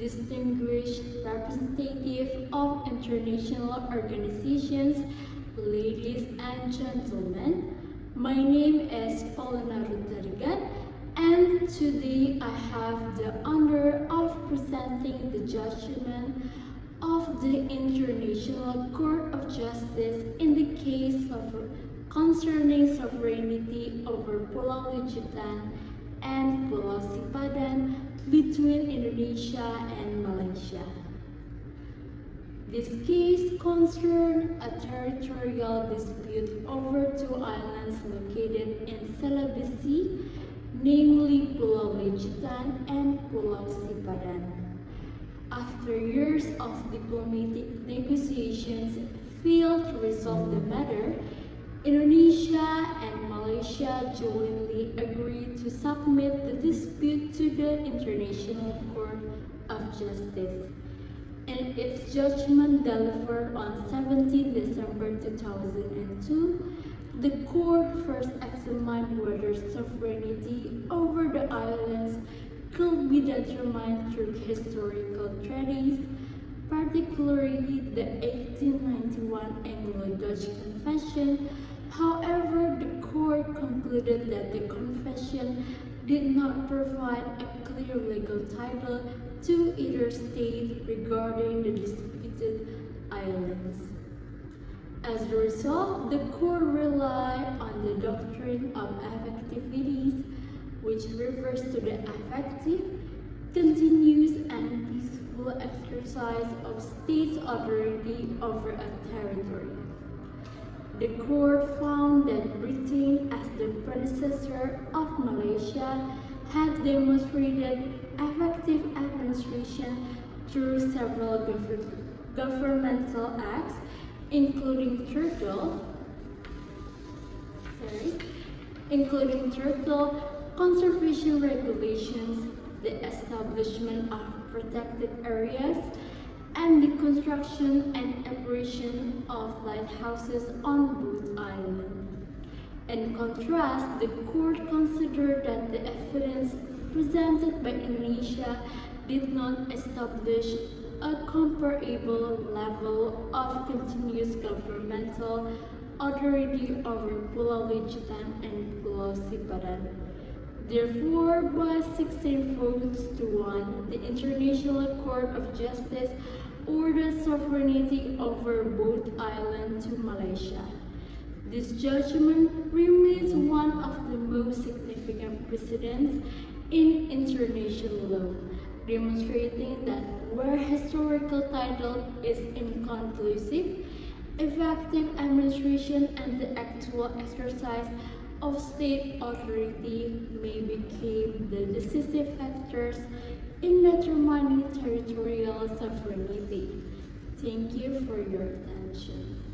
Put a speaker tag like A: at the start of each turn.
A: distinguished representative of international organizations, ladies and gentlemen. My name is Paulina Rodriguez, and today I have the honor of presenting the judgment of the International Court of Justice in the case of concerning sovereignty over Pulau Lejutan and Pulau Sipadan between Indonesia and Malaysia. This case concerned a territorial dispute over two islands located in Sulawesi, namely Pulau Lejutan and Pulau Sipadan. After years of diplomatic negotiations failed to resolve the matter, Indonesia and Malaysia jointly agreed to submit the dispute to the International Court of Justice. In its judgment delivered on 17 December 2002, the court first examined whether sovereignty over the islands could be determined through historical treaties, particularly the 1891 Anglo-Dutch Confession. However, the court concluded that the confession did not provide a clear legal title to either state regarding the disputed islands. As a result, the court relied on the doctrine of effectivities, which refers to the effective, continuous, and peaceful exercise of states' authority over a territory. The court found that Britain, as the predecessor of Malaysia, had demonstrated effective administration through several governmental acts, including turtle conservation regulations, the establishment of protected areas, and the construction and operation of lighthouses on both islands. In contrast, the court considered that the evidence presented by Indonesia did not establish a comparable level of continuous governmental authority over Pulau Lejutan and Pulau Sipadan. Therefore, by 16 votes to 1, the International Court of Justice ordered sovereignty over both islands to Malaysia. This judgment remains one of the most significant precedents in international law, demonstrating that where historical title is inconclusive, effective administration and the actual exercise of state authority may become the decisive factors in determining territorial sovereignty. Thank you for your attention.